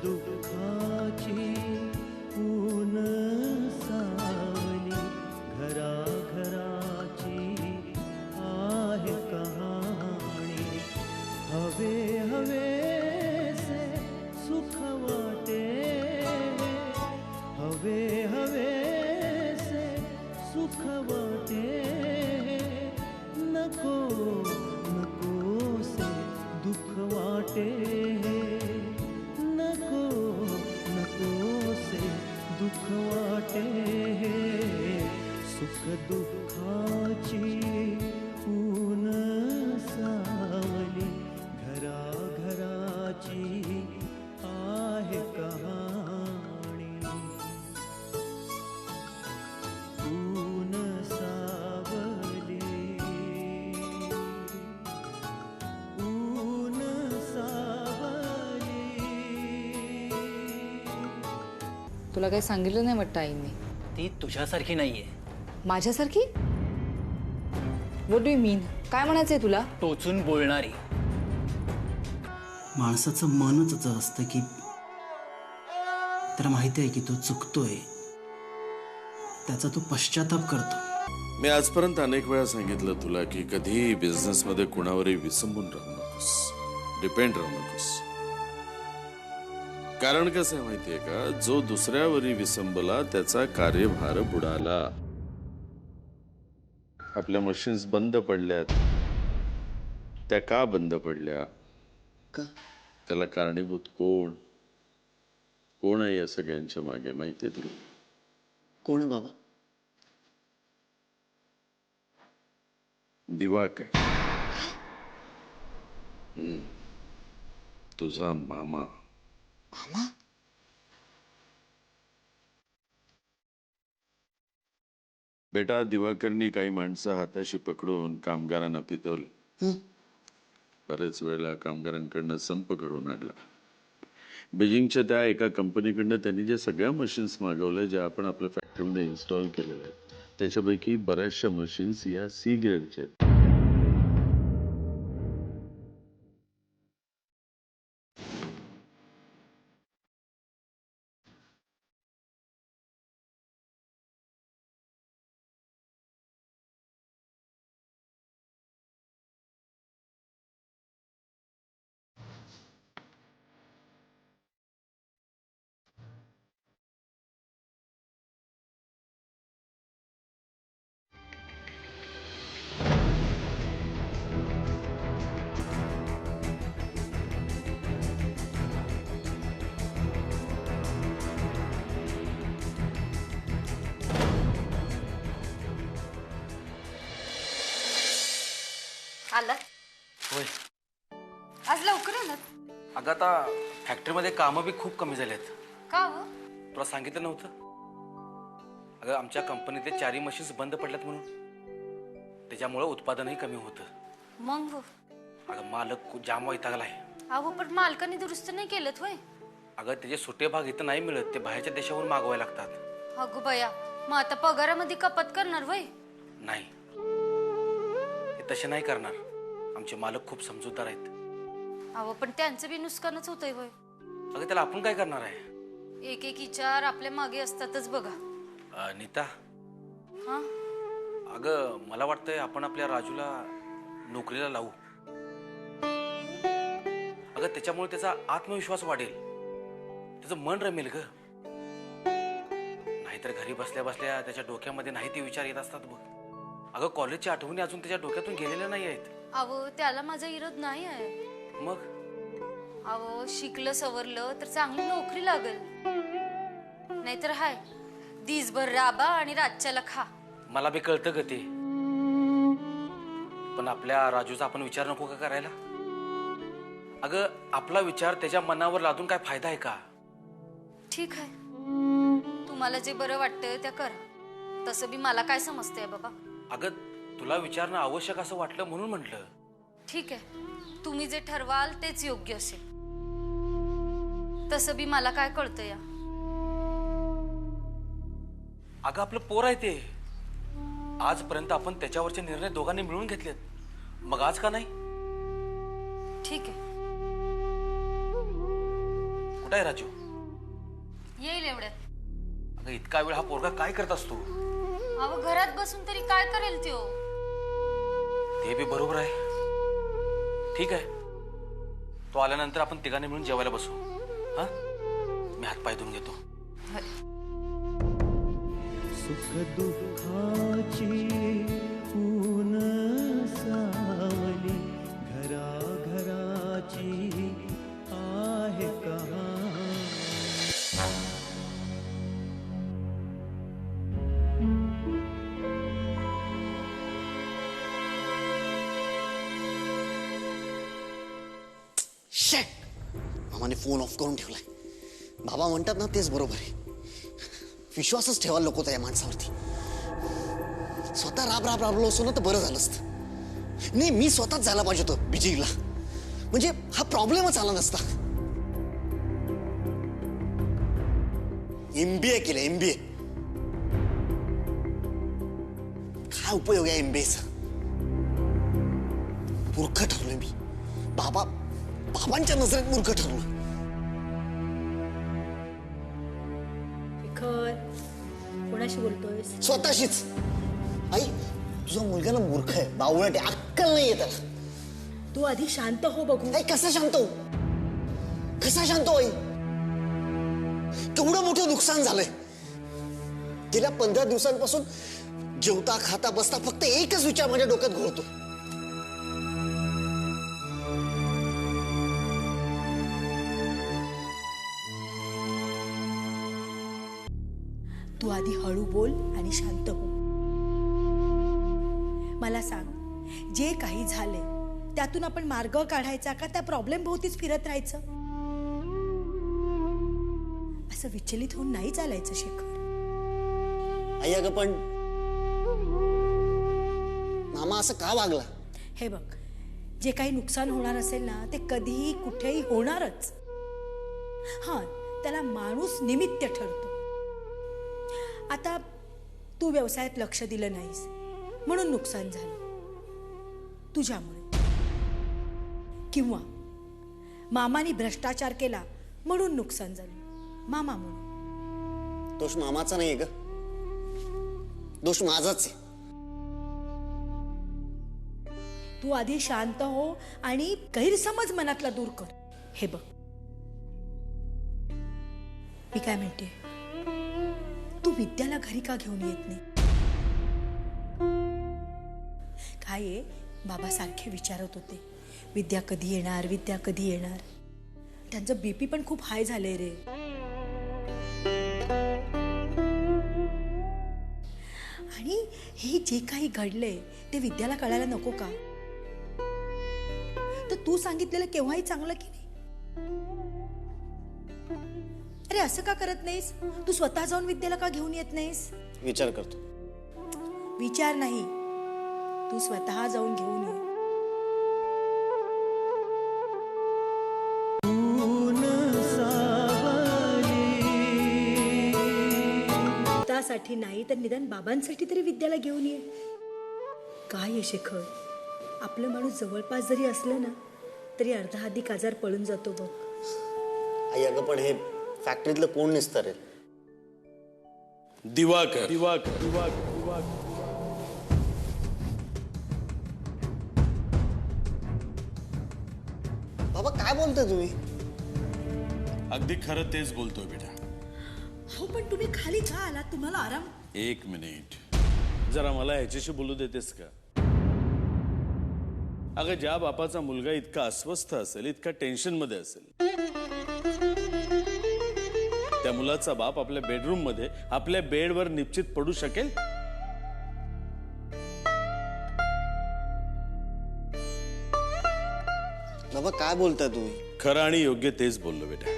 दुःखाची ऊन सावली घराघराची आहे कहाणी हवे हवेसे सुख वाटे हवे हवेसे सुख वाटे नको नकोसे दुःख वाटे नको नकोसे दुःख वाटे सुख दुःखाची ऊन सावली घराघराची आहे कहाणी ऊन सावली ऊन सावली. तुला काही सांगितलं नाही वाटतं आईंनी. ती तुझ्यासारखी नाहीये. माझ्यासारखी? व्हॉट डू यू मीन? काय म्हणायचंय तुला? टोचून बोलणारी. माणसाचं मनच असं असतं की त्याला माहिती आहे की तो चुकतोय, त्याचा तो पश्चाताप करतो. मी आजपर्यंत अनेक वेळा सांगितलं तुला की कधीही बिझनेसमध्ये कुणावरही विसंबून राहू नकोस, डिपेंड राहू नकोस. कारण कसं आहे माहितीये का, जो दुसऱ्यावरी विसंबला त्याचा कार्यभार बुडाला. आपल्या मशीन्स बंद पडल्यात, त्या का बंद पडल्या? का? त्याला कारणीभूत कोण कोण आहे या सगळ्यांच्या मागे माहितीये तुला? कोण बाबा? दिवाकर. तुझा मामा. मामा? बेटा, दिवाकरनी काही माणसं हाताशी पकडून कामगारांना पितवलं. बरेच वेळेला कामगारांकडनं संप करून आणला. बीजिंगच्या त्या एका कंपनीकडनं त्यांनी जे सगळ्या मशीन्स मागवल्या ज्या आपण आपल्या फॅक्टरीमध्ये इन्स्टॉल केलेल्या आहेत त्याच्यापैकी बऱ्याचशा मशीन्स या सी ग्रेडच्या आहेत. आला होय. आज लवकर आलात? अगं आता फॅक्टरीमध्ये कामं बी खूप कमी झालेत. का हो? तुला सांगितलं नव्हतं? अगं आमच्या कंपनीतले 4 मशीन्स बंद पडल्यात म्हणून. त्याच्यामुळे उत्पादनही कमी होतं. मग हो. अगं मालक जाम वैतागलाय. अहो पण मालकाने दुरुस्त नाही केलं होय? अगं त्याचे सुटे भाग इथं नाही मिळत, ते बाहेरच्या देशावरून मागवायला लागतात. अगो बया, मग आता पगारामध्ये कपात करणार वय? नाही, ते तसे नाही करणार. आमचे मालक खूप समजूतदार आहेत. अहो पण त्यांचं बी नुकसानच होतंय वय. अगं त्याला आपण काय करणार आहे? एक एक विचार आपल्या मागे असतातच बघा. नीता, हा? अगं मला वाटतंय आपण आपल्या राजूला नोकरीला लावू. अगं त्याच्यामुळे त्याचा आत्मविश्वास वाढेल, त्याचं मन रमेल ग. नाहीतर घरी बसल्या बसल्या त्याच्या डोक्यामध्ये नाही ते विचार येत असतात बघ. अगं कॉलेजच्या आठवणी अजून त्याच्या डोक्यातून गेलेल्या नाही आहेत. अहो त्याला माझा विरोध नाही आहे. मग अहो शिकलं सवरलं तर चांगली नोकरी लागेल, नाहीतर हाय दिसभर राबा आणि रातच्याला खा. मला बी कळतं ग ते, पण आपल्या राजूचा आपण विचार नको का करायला? अगं आपला विचार त्याच्या मनावर लादून काय फायदा आहे का? ठीक आहे, तुम्हाला जे बरं वाटतं त्या कर. तसं बी मला काय समजतंय बाबा. अगं तुला विचारणं आवश्यक असं वाटलं म्हणून म्हटलं. ठीक आहे, तुम्ही जे ठरवाल तेच योग्य असेल. तसं बी मला काय कळतं या. अगं आपलं पोर आहे ते. आजपर्यंत आपण त्याच्यावरचे निर्णय दोघांनी मिळून घेतलेत, मग आज का नाही? ठीक आहे. कुठं आहे राजू? येईल एवढ्यात. अगं इतका वेळ हा पोरगा काय करत असतो? अहो घरात बसून तरी काय करेल त्यो? ते बी बरोबर आहे. ठीक आहे, तो आल्यानंतर आपण तिघांनी मिळून जेवायला बसू. हा, मी हात पाय धुवून घेतो. सुख दुःखाची ऊन सावली घराघराची आहे कहाणी. शेट, मामाने फोन ऑफ करून ठेवलाय. बाबा म्हणतात ना तेच बरोबर आहे. विश्वासच ठेवायला नको होता या माणसावरती. स्वतः राबलो असतो ना तर बरं झालं असतं. नाही, मी स्वतःच जायला पाहिजे होतं बीजिंगला. म्हणजे हा प्रॉब्लेमच आला नसता. MBA केलं, MBA. काय उपयोग आहे MBAचा? मूर्ख ठरलोय मी. बाबांच्या नजरेत मूर्ख ठरलो. कोणाशी बोलतोयस? स्वतःशीच. आई, तुझा मुलगा ना मूर्ख आहे, बावळट आहे, अक्कल नाहीये त्याला. तू आधी शांत हो बघू. आई कसा शांत हो? कसा शांत हो आई? केवढं मोठं नुकसान झालंय. गेल्या 15 दिवसांपासून जेवता खाता बसता फक्त एकच विचार माझ्या डोक्यात घोळतो. तू आधी हळू बोल आणि शांत हो. मला सांग, जे काही झालंय त्यातून आपण मार्ग काढायचा का त्या प्रॉब्लेम भोवतीच फिरत राहायचं? असं विचलित होऊन नाही चालायचं शेखर. आई अगं पण मामा असं का वागला? हे बघ, जे काही नुकसान होणार असेल ना ते कधीही कुठेही होणारच. हा, त्याला माणूस निमित्त ठरतो. आता तू व्यवसायात लक्ष दिलं नाहीस म्हणून नुकसान झालं तुझ्यामुळे, किंवा मामाने भ्रष्टाचार केला म्हणून नुकसान झालं मामामुळे. दोष मामाचा नाहीये ग, दोष माझाच आहे. तू आधी शांत हो आणि गैरसमज मनातला दूर कर. हे बघ, मी काय म्हणते, तू विद्याला घरी का घेऊन येत नाही? काय आहे, बाबा सारखे विचारत होते, विद्या कधी येणार, विद्या कधी येणार. त्यांचं BP पण खूप हाय झालंय रे. आणि हे जे काही घडलंय ते विद्याला कळायला नको का? तर तू सांगितलेलं केव्हाही चांगलं की नाही? अरे असं का करत नाहीस? तू स्वतः जाऊन विद्याला का घेऊन येत नाहीस? विचार करतो. विचार नाही, तू स्वतः जाऊन घेऊन ये. स्वतःसाठी नाही तर निदान बाबांसाठी तरी विद्याला घेऊन ये. काय आहे शेखर, आपलं माणूस जवळपास जरी असलं ना तरी अर्धा अधिक आजार पळून जातो बघ. आई अगं पण हे फॅक्टरीतलं कोण निस्तरेल? दिवाकर. बाबा काय बोलताय तुम्ही? अगदी खरं तेच बोलतोय बेटा. हो पण तुम्ही खाली का आला? तुम्हाला आराम. एक मिनिट, जरा मला ह्याच्याशी बोलू देतेस का? अगं, ज्या बापाचा मुलगा इतका अस्वस्थ असेल, इतका टेन्शन मध्ये असेल, त्या मुलाचा बाप आपल्या बेडरूम मध्ये आपल्या बेडवर निश्चित पडू शकेल? बाबा काय बोलताय तुम्ही? खरं आणि योग्य तेच बोललो बेटा.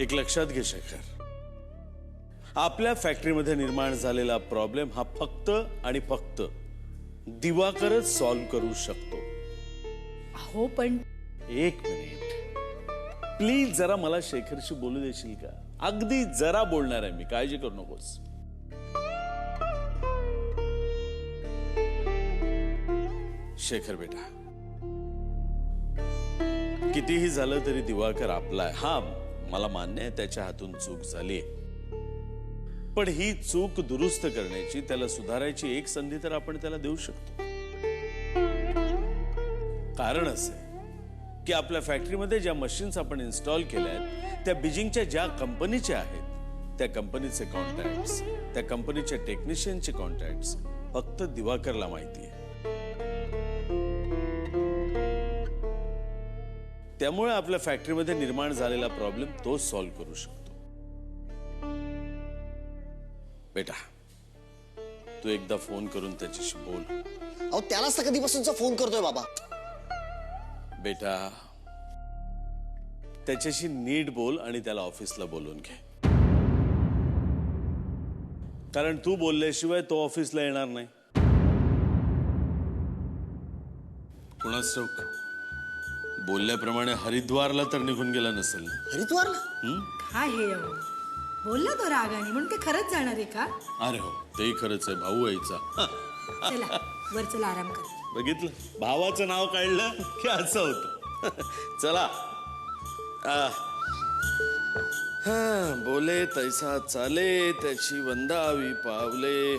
एक लक्षात घे शेखर, आपल्या फॅक्टरीमध्ये निर्माण झालेला प्रॉब्लेम हा फक्त आणि फक्त दिवाकरच सॉल्व्ह करू शकतो. हो पण एक मिनिट प्लीज, जरा मला शेखरशी बोलू देशील का? अगदी जरा बोलणार आहे मी, काळजी करू नकोस. शेखर बेटा, कितीही झालं तरी दिवाकर आपला आहे. हा, मला मान्य आहे त्याच्या हातून चूक झाली, पण ही चूक दुरुस्त करण्याची, त्याला सुधारायची एक संधी तर आपण त्याला देऊ शकतो. कारण असं आहे की आपल्या फॅक्टरीमध्ये ज्या मशीन्स आपण इन्स्टॉल केल्या आहेत त्या बीजिंगच्या ज्या कंपनीच्या आहेत त्या कंपनीचे कॉन्ट्रॅक्ट्स, त्या कंपनीच्या टेक्निशियनचे कॉन्ट्रॅक्ट्स फक्त दिवाकरला माहिती आहे. त्यामुळे आपल्या फॅक्टरीमध्ये निर्माण झालेला प्रॉब्लेम तो सॉल्व्ह करू शकतो. बेटा, तू एकदा फोन करून त्याच्याशी बोल. अहो त्यालाच तर कधीपासूनचा फोन करतोय बाबा. बेटा, त्याच्याशी नीट बोल आणि त्याला ऑफिसला बोलवून घे. कारण तू बोलल्याशिवाय तो ऑफिसला येणार नाही. कुणास ठाऊक, बोलल्याप्रमाणे हरिद्वारला तर निघून गेला नसेल ना? हरिद्वारला? काय हे अहो? बोलला तो रागाने म्हणून ते खरंच जाणार आहे का? अरे हो, तेही खरंच आहे. भाऊ यायचा. चला वर चला, आराम कर. बघितलं, भावाचं नाव काढलं की असं होतं. चला. बोले तैसा चाले, त्याची वंदावी पावले.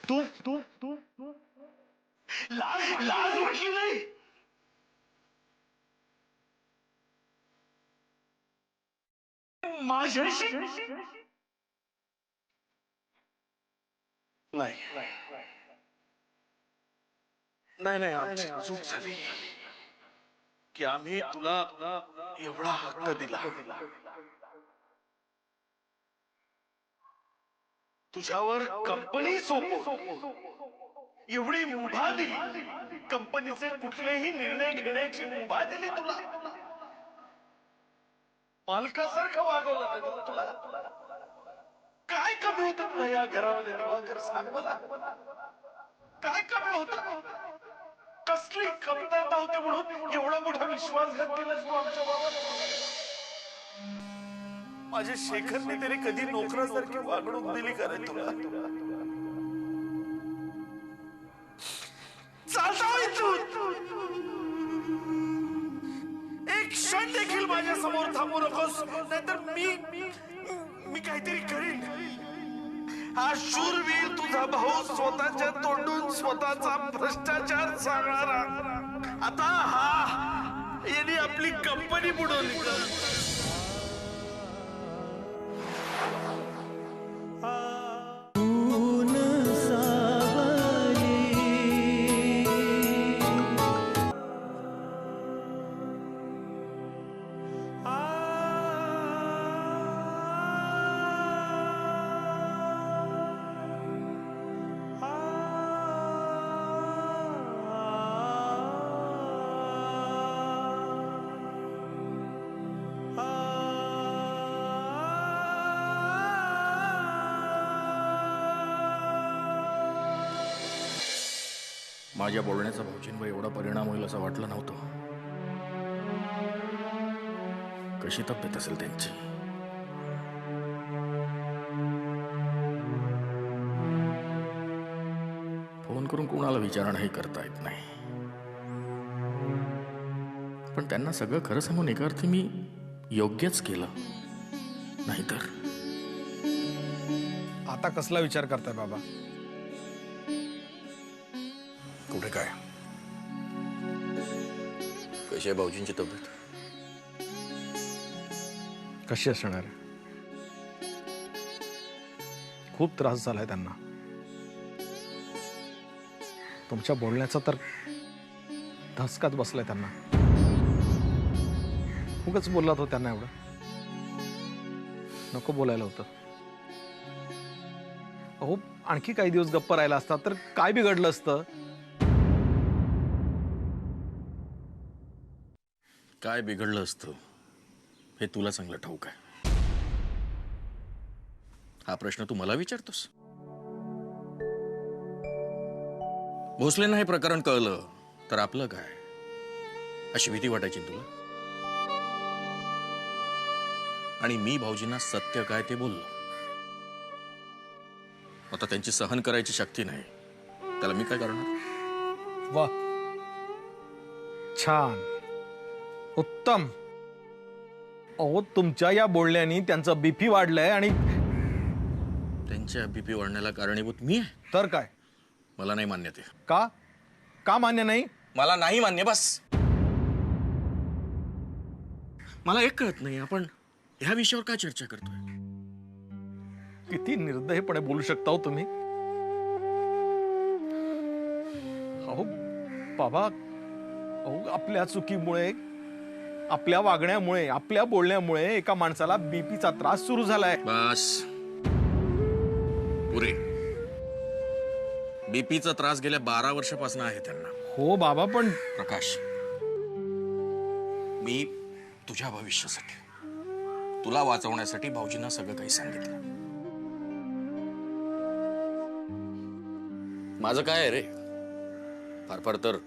तू तू तू तू लाज लाज वाटली नाही? माझ्याशी नाही नाही नाही, आमची चूक झाली की आम्ही तुला एवढा हक्क दिला, तुझ्यावर कंपनी सोपवली, एवढी मुभा दिली, कंपनीचे कुठलेही निर्णय घेण्याची मुभा दिली तुला, मालकासारखं वागवलं नाही तुला. काय कमी होतं तुला या घरामध्ये? दिवाकर, सांग मला, काय कमी होतं? कसली कमतरता होती म्हणून एवढा मोठा विश्वासघात केला तू आमच्या बाबाला? माझ्या शेखरने तरी कधी नोकरासारखी वागणूक दिली का रे तुला? चालता एक क्षण देखील माझ्या समोर थांबू नकोस, नाहीतर मी काहीतरी करीन. हा शूरवीर तुझा भाऊ स्वतःच्या तोंडून स्वतःचा भ्रष्टाचार सांगणारा आता हा यांनी आपली कंपनी बुडवली. ऊन सावली आ माझ्या बोलण्याचा भाऊजींवर एवढा परिणाम होईल असं वाटलं नव्हतं. कशी तब्येत असेल त्यांची? फोन करून कोणाला विचारणंही करता येत नाही. पण त्यांना सगळं खरं सांगून एका अर्थी मी योग्यच केलं, नाहीतर. आता कसला विचार करताय बाबा? कुठे काय? कशी आहे भाऊजींची तब्येत? कशी असणार? खूप त्रास झालाय त्यांना. तुमच्या बोलण्याचा तर धसकाच बसलाय त्यांना. उगाच बोललात हो त्यांना एवढं. नको बोलायला होतं. अहो, आणखी काही दिवस गप्प राहिला असता तर काय बिघडलं असतं? काय बिघडलं असतं हे तुला चांगलं ठाऊक आहे. हा प्रश्न तू मला विचारतोस? भोसलेंना हे प्रकरण कळलं तर आपलं काय, अशी भीती वाटायची तुला? आणि मी भाऊजींना सत्य काय ते बोललो. आता त्यांची सहन करायची शक्ती नाही, त्याला मी काय करणार? वा, छान, उत्तम. अहो, तुमच्या या बोलण्याने त्यांचं बीपी वाढलंय. आणि त्यांच्या बीपी वाढण्याला कारणीभूत मी आहे? तर काय? मला नाही मान्य ते. का? का मान्य नाही? मला नाही मान्य, बस. मला एक कळत नाही, आपण ह्या विषयावर काय चर्चा करतोय? किती निर्दयपणे बोलू शकता हो तुम्ही. अहो बाबा, अहो, आपल्या चुकीमुळे, आपल्या वागण्यामुळे, आपल्या बोलण्यामुळे एका माणसाला बीपीचा त्रास सुरू झालाय. बस पुरे. बीपीचा त्रास गेल्या 12 वर्षापासून आहे त्यांना. हो बाबा, पण प्रकाश, मी तुझ्या भविष्यासाठी, तुला वाचवण्यासाठी भाऊजींना सगळं काही सांगितलं. माझं काय आहे रे, फार फार तर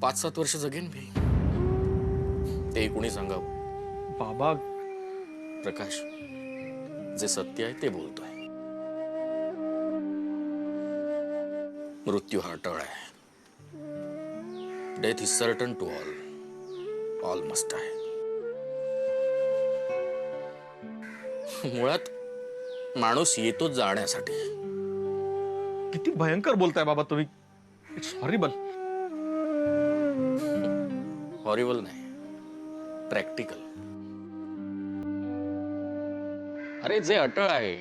5-7 वर्ष जगेन मी. ते कोणी सांगावं? बाबा, प्रकाश, जे सत्य आहे ते बोलतोय. मृत्यू हा अटळ आहे. Death is certain to all. All must आहे. मुळात माणूस येतो जाण्यासाठी. किती भयंकर बोलताय बाबा तुम्ही. It's horrible. हॉरिबल नाही, प्रॅक्टिकल. अरे, जे अटळ आहे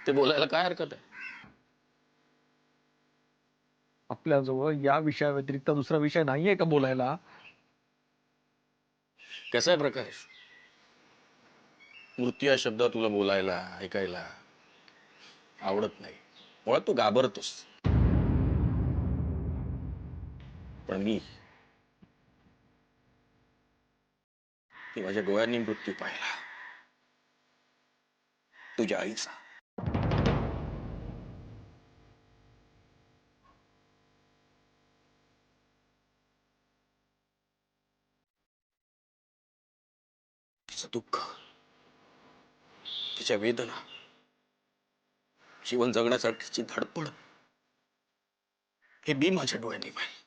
ते बोलायला काय हरकत आहे? आपल्याजवळ या विषयाव्यतिरिक्त दुसरा विषय नाहीये का बोलायला? कसं आहे प्रकाश, मृत्यू हा शब्द तुला बोलायला, ऐकायला आवडत नाही. मुळात तू घाबरतोस. पण मी माझ्या डोळ्यांनी मृत्यू पाहिला, तुझ्या आईचा. तिचं दुःख, तिच्या वेदना, जीवन जगण्यासाठीची धडपड, हे मी माझ्या डोळ्यांनी पाहिलं.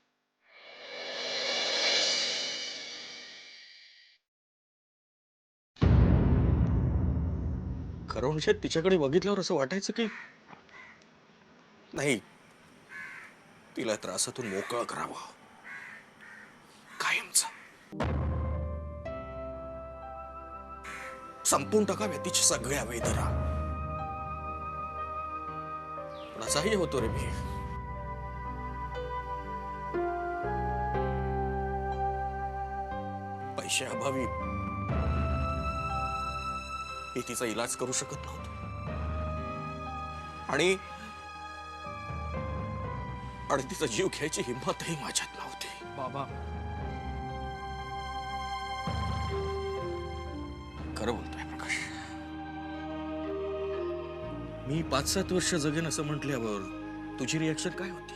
खरं म्हणजे तिच्याकडे बघितल्यावर असं वाटायचं की नाही, तिला त्रासातून मोकळं करावं कायमच. संपून टाकाव्या तिच्या सगळ्या वेदना. पण असाही होतो रे मी. पैशाअभावी मी तिचा इलाज करू शकत नव्हतो. आणि तिचा जीव घ्यायची हिंमतही माझ्यात नव्हती. बाबा, खरं बोलतोय प्रकाश. मी 5-7 वर्ष जगेन असं म्हटल्यावर तुझी रिॲक्शन काय होती?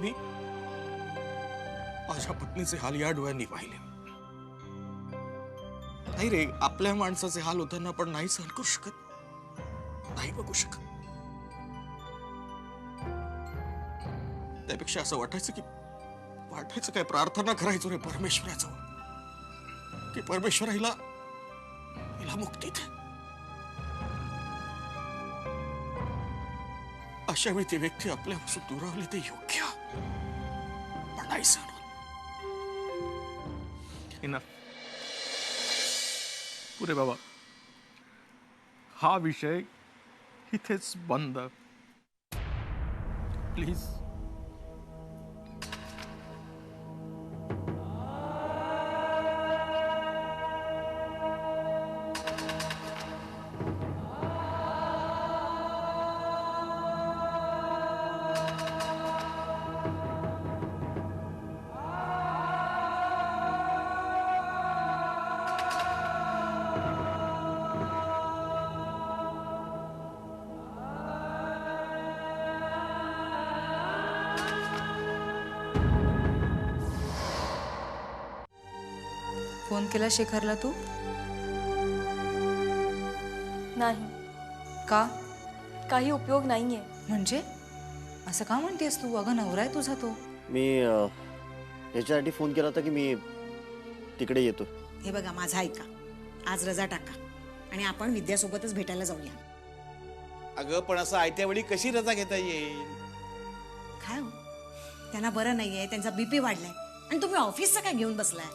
मी माझ्या पत्नीचे हाल या डोळ्यांनी पाहिले. नाही रे, आपल्या माणसाचे हाल होताना आपण नाही सहन करू शकत, नाही बघू शकत. त्यापेक्षा असं वाटायचं काय, प्रार्थना करायचो रे परमेश्वराजवळ की परमेश्वर हिला मुक्ती दे. अशा वेळी ती व्यक्ती आपल्यापासून दुरावली ते योग्य, पण नाही सहन होत. इनफ. पुरे बाबा, हा विषय इथेच बंद. प्लीज. फोन केला शेखरला तू? नाही. का? काही उपयोग नाहीये. म्हणजे असं का म्हणतेस तू? अगं नवरा आहे तुझा तो. मी ह्याच्यासाठी फोन केला होता की मी तिकडे येतो. हे बघा, माझा ऐका, आज रजा टाका आणि आपण विद्यासोबतच भेटायला जाऊया. अगं पण असं आयत्या वेळी कशी रजा घेता येईल? काय हो, त्यांना बरं नाहीये, त्यांचा BP वाढलाय आणि तुम्ही ऑफिसचं काय घेऊन बसलाय?